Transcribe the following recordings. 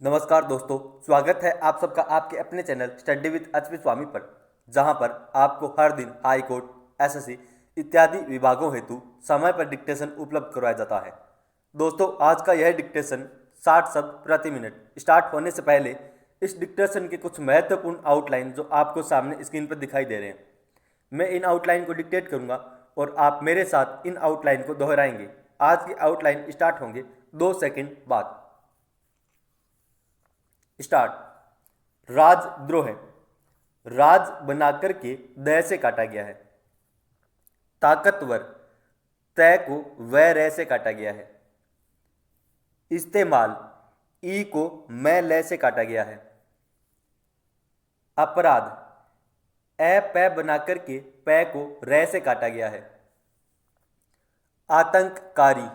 नमस्कार दोस्तों, स्वागत है आप सबका आपके अपने चैनल स्टडी विद एचपी स्वामी पर, जहां पर आपको हर दिन हाई कोर्ट, एसएससी इत्यादि विभागों हेतु समय पर डिक्टेशन उपलब्ध करवाया जाता है। दोस्तों, आज का यह डिक्टेशन 60 शब्द प्रति मिनट स्टार्ट होने से पहले इस डिक्टेशन के कुछ महत्वपूर्ण आउटलाइन जो आपको सामने स्क्रीन पर दिखाई दे रहे हैं, मैं इन आउटलाइन को डिक्टेट करूंगा और आप मेरे साथ इन आउटलाइन को दोहराएंगे। आज की आउटलाइन स्टार्ट होंगे 2 सेकंड बाद। स्टार्ट। राजद्रोह। राज बनाकर के दय से काटा गया है। ताकतवर। तय को वह रे से काटा गया है। इस्तेमाल। ई को मैं ले से काटा गया है। अपराध। ए पै बनाकर के पै को रे से काटा गया है। आतंककारी।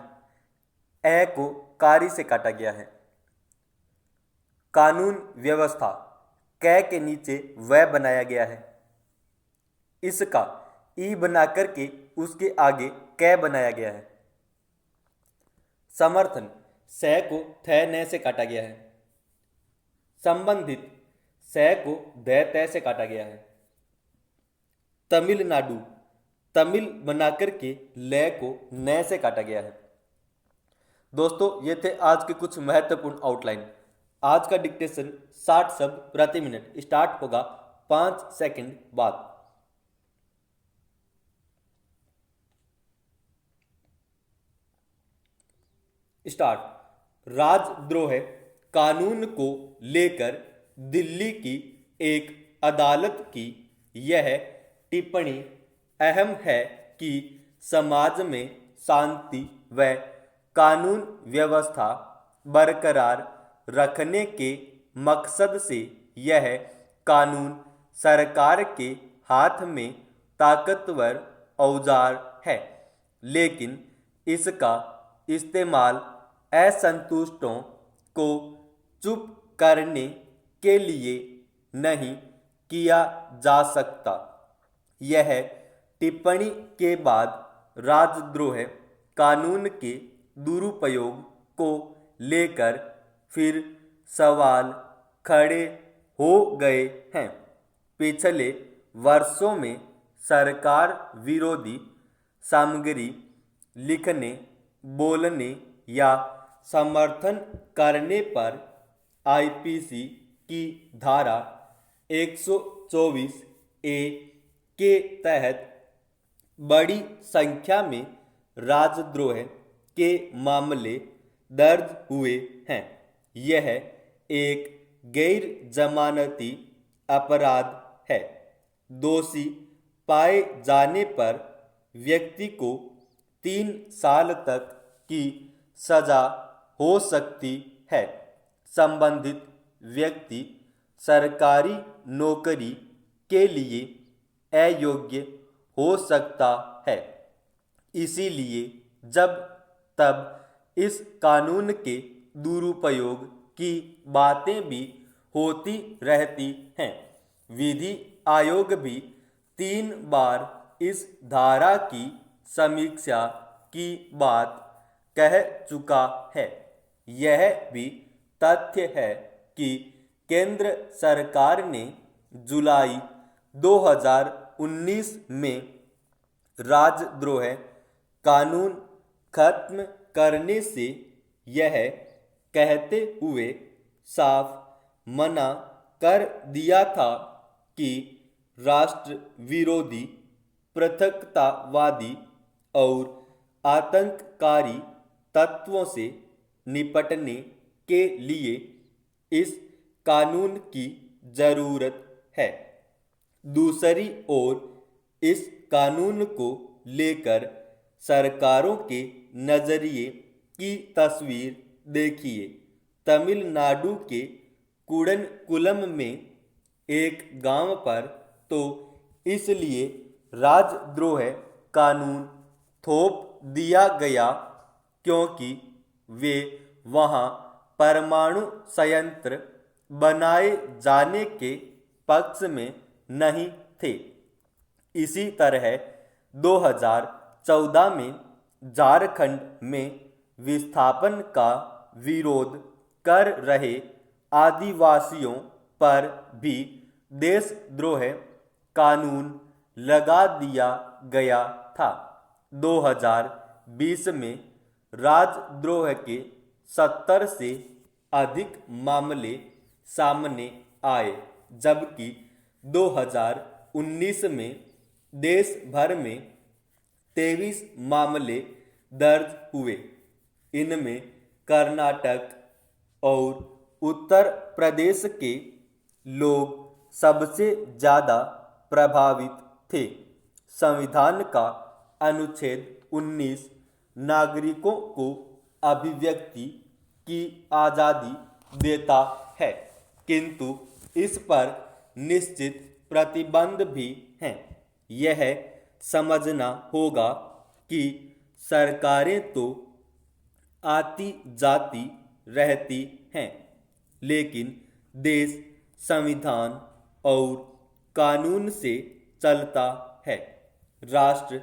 ए को कारी से काटा गया है। कानून व्यवस्था। कै के नीचे वह बनाया गया है। इसका ई बनाकर के उसके आगे कै बनाया गया है। समर्थन। सह को थ न से काटा गया है। संबंधित। सह को ध तय से काटा गया है। तमिलनाडु। तमिल बनाकर के ल को न से काटा गया है। दोस्तों, ये थे आज के कुछ महत्वपूर्ण आउटलाइन। आज का डिक्टेशन 60 शब्द प्रति मिनट स्टार्ट होगा 5 सेकंड बाद। स्टार्ट। राजद्रोह कानून को लेकर दिल्ली की एक अदालत की यह टिप्पणी अहम है कि समाज में शांति व कानून व्यवस्था बरकरार रखने के मकसद से यह कानून सरकार के हाथ में ताकतवर औजार है, लेकिन इसका इस्तेमाल असंतुष्टों को चुप करने के लिए नहीं किया जा सकता। यह टिप्पणी के बाद राजद्रोह कानून के दुरुपयोग को लेकर फिर सवाल खड़े हो गए हैं। पिछले वर्षों में सरकार विरोधी सामग्री लिखने, बोलने या समर्थन करने पर आईपीसी की धारा 124 ए के तहत बड़ी संख्या में राजद्रोह के मामले दर्ज हुए हैं। यह एक गैर जमानती अपराध है। दोषी पाए जाने पर व्यक्ति को 3 साल तक की सजा हो सकती है। संबंधित व्यक्ति सरकारी नौकरी के लिए अयोग्य हो सकता है। इसीलिए जब तब इस कानून के दुरुपयोग की बातें भी होती रहती हैं। विधि आयोग भी 3 बार इस धारा की समीक्षा की बात कह चुका है। यह भी तथ्य है कि केंद्र सरकार ने जुलाई 2019 में राजद्रोह कानून खत्म करने से यह कहते हुए साफ मना कर दिया था कि राष्ट्र विरोधी, पृथकतावादी और आतंककारी तत्वों से निपटने के लिए इस कानून की जरूरत है। दूसरी ओर इस कानून को लेकर सरकारों के नजरिए की तस्वीर देखिए। तमिलनाडु के कुडनकुलम में एक गांव पर तो इसलिए राजद्रोह कानून थोप दिया गया क्योंकि वे वहां परमाणु संयंत्र बनाए जाने के पक्ष में नहीं थे। इसी तरह 2014 में झारखंड में विस्थापन का विरोध कर रहे आदिवासियों पर भी देशद्रोह कानून लगा दिया गया था। 2020 में राजद्रोह के 70 से अधिक मामले सामने आए, जबकि 2019 में देश भर में 23 मामले दर्ज हुए। इनमें कर्नाटक और उत्तर प्रदेश के लोग सबसे ज़्यादा प्रभावित थे। संविधान का अनुच्छेद 19 नागरिकों को अभिव्यक्ति की आज़ादी देता है, किंतु इस पर निश्चित प्रतिबंध भी हैं। यह समझना होगा कि सरकारें तो आती जाती रहती हैं, लेकिन देश संविधान और कानून से चलता है। राष्ट्र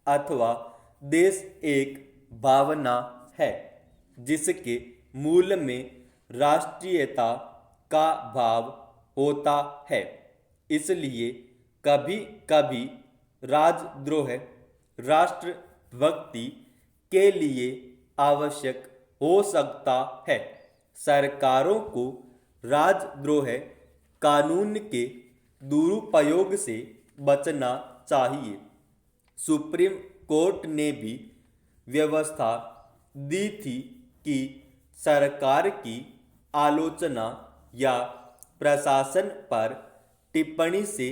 अथवा देश एक भावना है जिसके मूल में राष्ट्रीयता का भाव होता है। इसलिए कभी कभी राजद्रोह राष्ट्रभक्ति के लिए आवश्यक हो सकता है। सरकारों को राजद्रोह कानून के दुरुपयोग से बचना चाहिए। सुप्रीम कोर्ट ने भी व्यवस्था दी थी कि सरकार की आलोचना या प्रशासन पर टिप्पणी से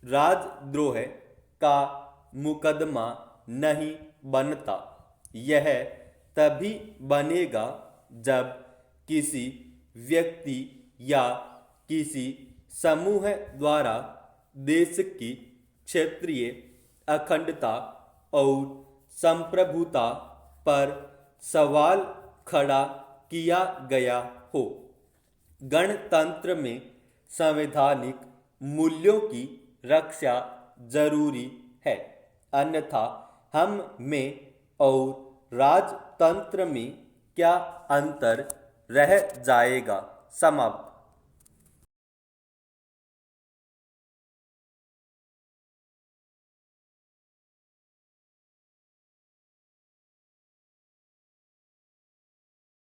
राजद्रोह का मुकदमा नहीं बनता। यह तभी बनेगा जब किसी व्यक्ति या किसी समूह द्वारा देश की क्षेत्रीय अखंडता और संप्रभुता पर सवाल खड़ा किया गया हो। गणतंत्र में संवैधानिक मूल्यों की रक्षा जरूरी है, अन्यथा हम में और राजतंत्र में क्या अंतर रह जाएगा। समाप्त।